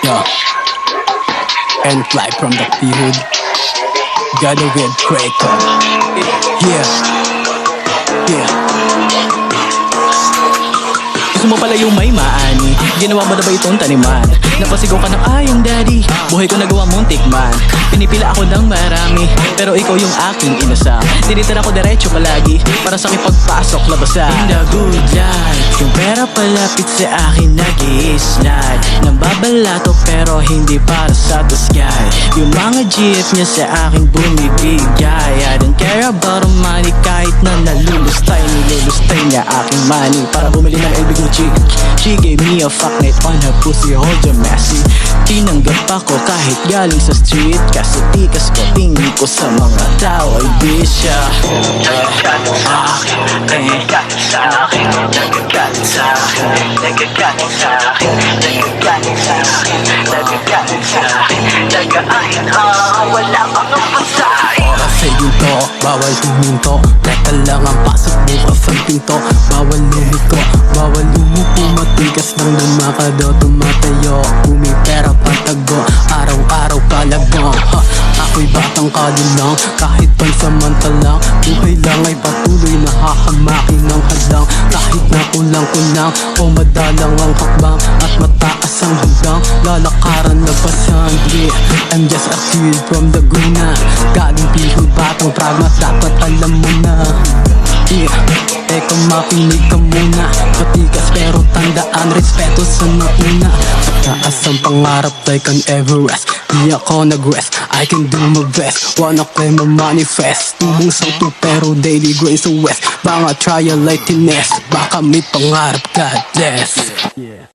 Yeah. And fly from the P-hood. Gather with Kraken. Yeah. Yeah. Gusto mo pala yung may maani, ginawa mo na ba itong taniman? Napasigaw ka ng ayong daddy, buhay ko nagawa mong tikman. Pinipila ako ng marami, pero ikaw yung aking inasam. Tinitira ko diretso palagi, para sa aking pagpasok labasan. In the good life, yung pera palapit sa akin nag-i-slide. Nambabalato pero hindi para sa the sky. Yung mga GF niya sa akin bumibigay. I don't care about the money kahit na nilulustay niya aking money para bumili ng LB Gucci. She gave me a fuck night on her pussy, hold your messy. Tinanggap ako kahit galing sa street, kasi tikas ko, tingin ko sa mga tao ay bisya. Nagagalit sa akin, nagagalit sa akin, nagagalit sa akin, nagagalit sa akin, nagagalit sa akin, nagagalit sa akin, nagaahin wala bang masahin. Oras ay ginto, bawal huminto. Teka lang ang pasok bukas ang pinto. Bawal lumiko, bawal umupo. Matigas lang na makadaw tumatayo. Pumipera patago, araw-araw palago. Ako'y batang kalilang, kahit pansamantalang. Buhay lang ay patuloy na hahamakin ng hadlang. Kahit na kulang-kulang o madalang ang hakbang, at mataas ang hanggang lalakaran na pasangli. I'm just a kid from Laguna, galing P-hood, batang pragma, dapat alam mo na. Yeah, teka makinig ka muna. Patigas pero tandaan, respeto sa nauna. Pataas ang pangarap like an Everest. Di ako nag-rest, I can do my best. Wanna claim my manifest. Tubong sa to pero daily grind sa west. Baka trial like tinest, baka may pangarap, God bless. Yeah.